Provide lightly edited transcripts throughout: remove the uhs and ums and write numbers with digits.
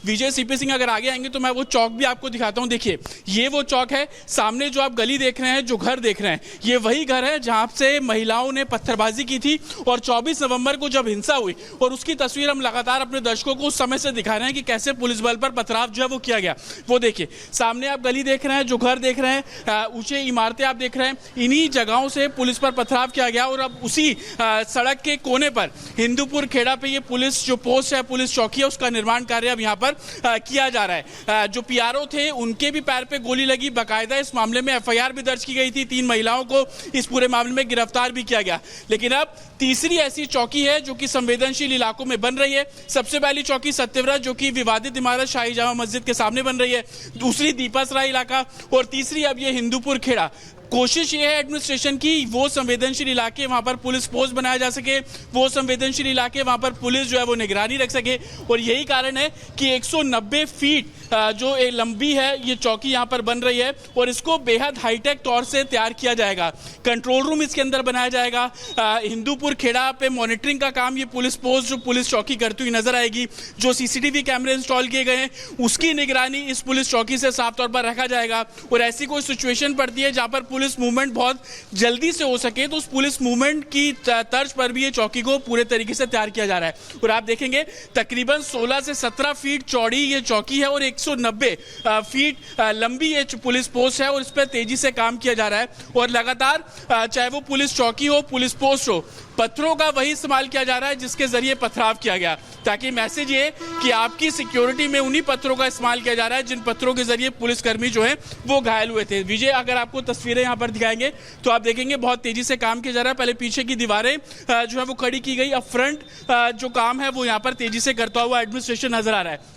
विजय CP Singh अगर आगे आएंगे तो मैं वो चौक भी आपको दिखाता हूँ। देखिए ये वो चौक है, सामने जो आप गली देख रहे हैं, जो घर देख रहे हैं, ये वही घर है जहाँ से महिलाओं ने पत्थरबाजी की थी और 24 नवंबर को जब हिंसा हुई, और उसकी तस्वीर हम लगातार अपने दर्शकों को उस समय से दिखा रहे हैं कि कैसे पुलिस बल पर पथराव जो है वो किया गया। वो देखिए सामने आप गली देख रहे हैं, जो घर देख रहे हैं, ऊंचे इमारतें आप देख रहे हैं, इन्हीं जगहों से पुलिस पर पथराव किया गया। और अब उसी सड़क के कोने पर हिंदूपुर खेड़ा पे ये पुलिस जो पोस्ट है, पुलिस चौकी है, उसका निर्माण कार्य अब यहाँ पर किया जा रहा है। जो पीआरओ थे उनके भी पैर पे गोली लगी, बाकायदा इस मामले में एफआईआर भी दर्ज की गई थी, 3 महिलाओं को इस पूरे मामले में गिरफ्तार भी किया गया। लेकिन अब तीसरी ऐसी चौकी है जो कि संवेदनशील इलाकों में बन रही है। सबसे पहली चौकी सत्यव्रत जो कि विवादित इमारत शाही जामा मस्जिद के सामने बन रही है, दूसरी दीपासराय इलाका, और तीसरी अब ये हिंदूपुर खेड़ा। कोशिश ये है एडमिनिस्ट्रेशन की वो संवेदनशील इलाके वहाँ पर पुलिस पोस्ट बनाया जा सके, वो संवेदनशील इलाके वहाँ पर पुलिस जो है वो निगरानी रख सके। और यही कारण है कि 190 फीट जो लंबी है ये चौकी यहाँ पर बन रही है और इसको बेहद हाईटेक तौर से तैयार किया जाएगा। कंट्रोल रूम इसके अंदर बनाया जाएगा। हिंदूपुर खेड़ा पे मॉनिटरिंग का काम ये पुलिस पोस्ट जो पुलिस चौकी करती हुई नजर आएगी। जो सीसीटीवी कैमरे इंस्टॉल किए गए हैं उसकी निगरानी इस पुलिस चौकी से साफ तौर पर रखा जाएगा। और ऐसी कोई सिचुएशन पड़ती है जहाँ पर पुलिस मूवमेंट बहुत जल्दी से हो सके तो उस पुलिस मूवमेंट की तर्ज पर भी ये चौकी को पूरे तरीके से तैयार किया जा रहा है। और आप देखेंगे तकरीबन 16 से 17 फीट चौड़ी ये चौकी है और 190 फीट लंबी ये पुलिस पोस्ट है और इस पर तेजी से काम किया जा रहा है। और लगातार चाहे वो पुलिस चौकी हो, पुलिस पोस्ट हो, पत्थरों का वही इस्तेमाल किया जा रहा है जिसके जरिए पथराव किया गया, ताकि मैसेज ये कि आपकी सिक्योरिटी में उन्हीं पत्थरों का इस्तेमाल किया जा रहा है जिन पत्थरों के जरिए पुलिसकर्मी जो है वो घायल हुए थे। विजय अगर आपको तस्वीरें यहाँ पर दिखाएंगे तो आप देखेंगे बहुत तेजी से काम किया जा रहा है। पहले पीछे की दीवारें जो है वो खड़ी की गई, अब फ्रंट जो काम है वो यहाँ पर तेजी से करता हुआ एडमिनिस्ट्रेशन नजर आ रहा है।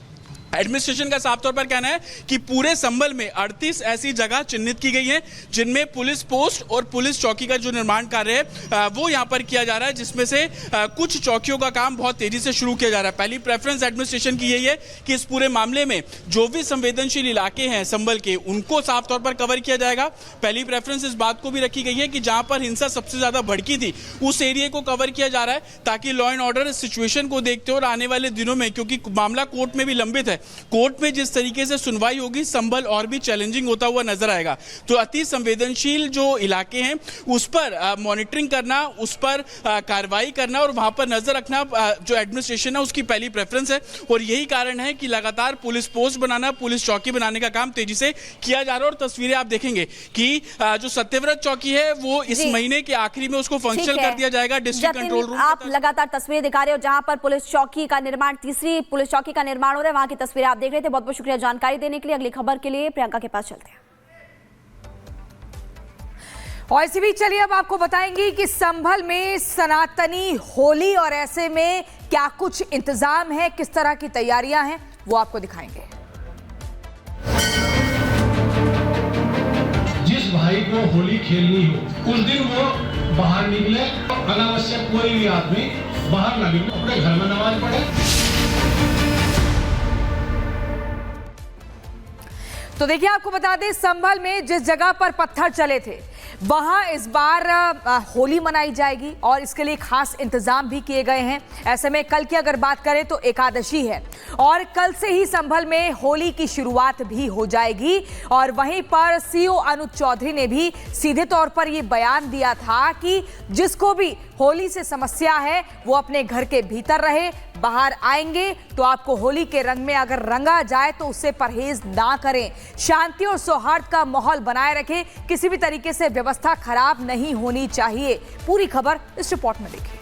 एडमिनिस्ट्रेशन का साफ तौर पर कहना है कि पूरे संभल में 38 ऐसी जगह चिन्हित की गई हैं जिनमें पुलिस पोस्ट और पुलिस चौकी का जो निर्माण कार्य है वो यहां पर किया जा रहा है, जिसमें से कुछ चौकियों का काम बहुत तेजी से शुरू किया जा रहा है। पहली प्रेफरेंस एडमिनिस्ट्रेशन की यही है कि इस पूरे मामले में जो भी संवेदनशील इलाके हैं संभल के उनको साफ तौर पर कवर किया जाएगा। पहली प्रेफरेंस इस बात को भी रखी गई है कि जहां पर हिंसा सबसे ज्यादा भड़की थी उस एरिया को कवर किया जा रहा है, ताकि लॉ एंड ऑर्डर सिचुएशन को देखते और आने वाले दिनों में, क्योंकि मामला कोर्ट में भी लंबित है, कोर्ट में जिस तरीके से सुनवाई होगी संभल और भी चैलेंजिंग होता हुआ नजर आएगा। तो अति संवेदनशील जो इलाके हैं उस पर मॉनिटरिंग करना, उस पर कार्रवाई करना और वहां पर नजर रखना जो एडमिनिस्ट्रेशन है उसकी पहली प्रेफरेंस है। और यही कारण है कि लगातार पुलिस पोस्ट बनाना, पुलिस चौकी बनाने का काम तेजी से किया जा रहा है। और तस्वीरें आप देखेंगे कि जो सत्यव्रत चौकी है वो इस महीने के आखिरी में उसको फंक्शनल कर दिया जाएगा डिस्ट्रिक्ट कंट्रोल रूम। आप लगातार तस्वीरें दिखा रहे हो जहां पर पुलिस चौकी का निर्माण, तीसरी पुलिस चौकी का निर्माण हो रहा है, वहां की तस्वीरें आप देख रहे थे। बहुत बहुत शुक्रिया जानकारी देने के लिए। अगली खबर के लिए प्रियंका के पास चलते हैं। और इसी बीच चलिए अब आपको बताएंगी कि संभल में सनातनी होली और ऐसे में क्या कुछ इंतजाम है, किस तरह की तैयारियां हैं, वो आपको दिखाएंगे। जिस भाई को होली खेलनी हो उस दिन वो बाहर निकले, अनावश्यक कोई भी आदमी बाहर ना निकले, अपने घर में नमाज पढ़े। तो देखिए आपको बता दें, संभल में जिस जगह पर पत्थर चले थे वहां इस बार होली मनाई जाएगी और इसके लिए खास इंतजाम भी किए गए हैं। ऐसे में कल की अगर बात करें तो एकादशी है और कल से ही संभल में होली की शुरुआत भी हो जाएगी। और वहीं पर सीओ अनुज चौधरी ने भी सीधे तौर पर यह बयान दिया था कि जिसको भी होली से समस्या है वो अपने घर के भीतर रहे, बाहर आएंगे तो आपको होली के रंग में अगर रंगा जाए तो उससे परहेज ना करें, शांति और सौहार्द का माहौल बनाए रखें, किसी भी तरीके से व्यवस्था खराब नहीं होनी चाहिए। पूरी खबर इस रिपोर्ट में देखिए।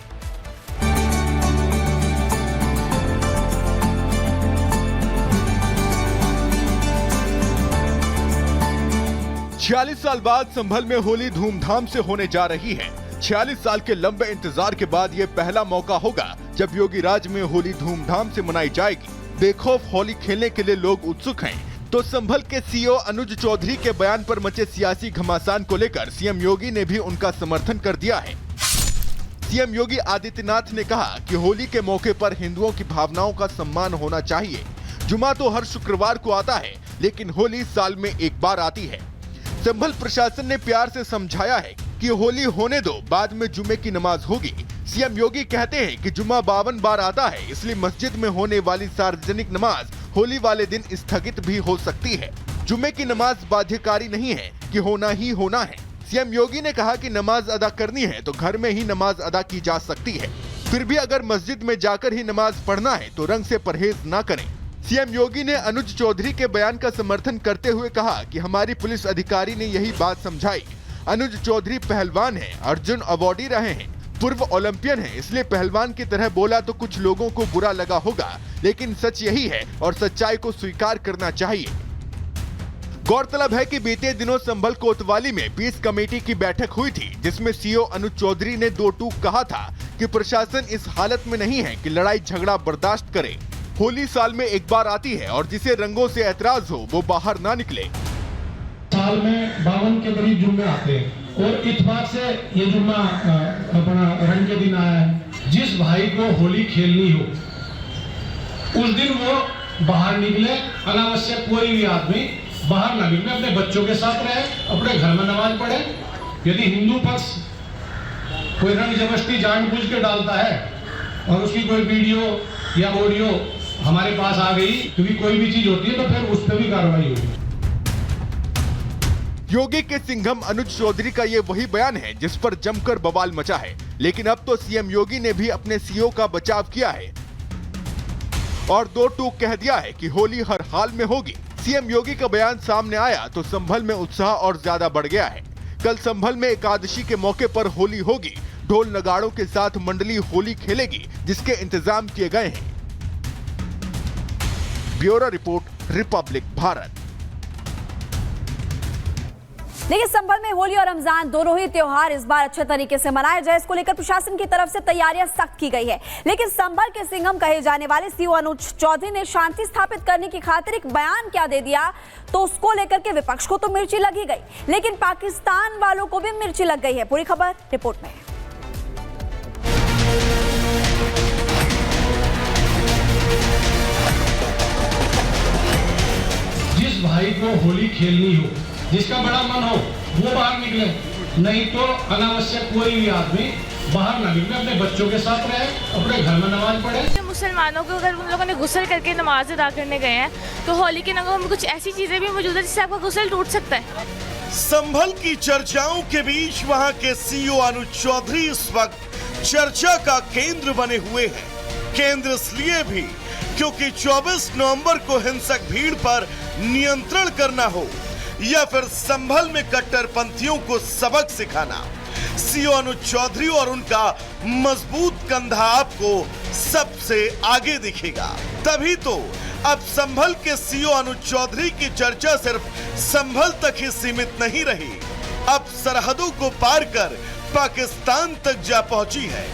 46 साल बाद संभल में होली धूमधाम से होने जा रही है। 46 साल के लंबे इंतजार के बाद ये पहला मौका होगा जब योगी राज में होली धूमधाम से मनाई जाएगी। बेखौफ होली खेलने के लिए लोग उत्सुक हैं। तो संभल के सीओ अनुज चौधरी के बयान पर मचे सियासी घमासान को लेकर सीएम योगी ने भी उनका समर्थन कर दिया है। सीएम योगी आदित्यनाथ ने कहा कि होली के मौके पर हिंदुओं की भावनाओं का सम्मान होना चाहिए। जुमा तो हर शुक्रवार को आता है, लेकिन होली साल में एक बार आती है। संभल प्रशासन ने प्यार से समझाया है कि होली होने दो, बाद में जुमे की नमाज होगी। सीएम योगी कहते हैं कि जुमा 52 बार आता है, इसलिए मस्जिद में होने वाली सार्वजनिक नमाज होली वाले दिन स्थगित भी हो सकती है। जुम्मे की नमाज बाध्यकारी नहीं है कि होना ही होना है। सीएम योगी ने कहा कि नमाज अदा करनी है तो घर में ही नमाज अदा की जा सकती है। फिर भी अगर मस्जिद में जाकर ही नमाज पढ़ना है तो रंग से परहेज न करें। सीएम योगी ने अनुज चौधरी के बयान का समर्थन करते हुए कहा कि हमारी पुलिस अधिकारी ने यही बात समझाई। अनुज चौधरी पहलवान हैं, अर्जुन अवार्डी रहे हैं, पूर्व ओलंपियन हैं, इसलिए पहलवान की तरह बोला तो कुछ लोगों को बुरा लगा होगा, लेकिन सच यही है और सच्चाई को स्वीकार करना चाहिए। गौरतलब है कि बीते दिनों संभल कोतवाली में पीस कमेटी की बैठक हुई थी, जिसमें सीओ अनुज चौधरी ने दो टूक कहा था कि प्रशासन इस हालत में नहीं है कि लड़ाई झगड़ा बर्दाश्त करे। होली साल में एक बार आती है और जिसे रंगों से ऐतराज हो वो बाहर ना निकले। साल में 52 के करीब जुम्मे आते हैं और इत्तेफाक से ये जुम्मा अपना रंग के दिन आया है। जिस भाई को होली खेलनी हो उस दिन वो बाहर निकले, अनावश्यक कोई भी आदमी बाहर ना निकले, अपने बच्चों के साथ रहे, अपने घर में नमाज पढ़े। यदि हिंदू पक्ष कोई रंग जबरदस्ती जानबूझ के डालता है और उसकी कोई वीडियो या ऑडियो हमारे पास आ गई, क्योंकि कोई भी चीज होती है तो फिर उस पर भी कार्रवाई होगी। योगी के सिंघम अनुज चौधरी का ये वही बयान है जिस पर जमकर बवाल मचा है, लेकिन अब तो सीएम योगी ने भी अपने सीओ का बचाव किया है और दो टूक कह दिया है कि होली हर हाल में होगी। सीएम योगी का बयान सामने आया तो संभल में उत्साह और ज्यादा बढ़ गया है। कल संभल में एकादशी के मौके पर होली होगी। ढोल नगाड़ों के साथ मंडली होली खेलेगी, जिसके इंतजाम किए गए हैं। Bureau report, Republic Bharat. देखिए, संभल में होली और रमजान दोनों ही त्योहार इस बार अच्छे तरीके से मनाए जाए, इसको लेकर प्रशासन की तरफ से तैयारियां सख्त की गई है। लेकिन संभल के सिंघम कहे जाने वाले सीओ अनुज चौधरी ने शांति स्थापित करने की खातिर एक बयान क्या दे दिया, तो उसको लेकर के विपक्ष को तो मिर्ची लगी गई, लेकिन पाकिस्तान वालों को भी मिर्ची लग गई है। पूरी खबर रिपोर्ट में। जिस भाई को होली खेलनी हो, जिसका बड़ा मन हो, वो बाहर निकले, नहीं तो अनावश्यक कोई भी आदमी बाहर ना निकले, अपने बच्चों के साथ रहे, अपने घर में नमाज पढ़े। मुसलमानों को अगर उन लोगों ने गुस्ल करके नमाज अदा करने गए हैं तो होली के नगरों में कुछ ऐसी चीजें भी मौजूद है जिससे आपका गुस्ल टूट सकता है। संभल की चर्चाओं के बीच वहां के सीओ अनुज चौधरी इस वक्त चर्चा का केंद्र बने हुए हैं। केंद्र इसलिए भी क्योंकि 24 नवंबर को हिंसक भीड़ पर नियंत्रण करना हो या फिर संभल में कट्टरपंथियों को सबक सिखाना, सीओ अनुज चौधरी और उनका मजबूत कंधा आपको सबसे आगे दिखेगा। तभी तो अब संभल के सीओ अनुज चौधरी की चर्चा सिर्फ संभल तक ही सीमित नहीं रही, अब सरहदों को पार कर पाकिस्तान तक जा पहुंची है।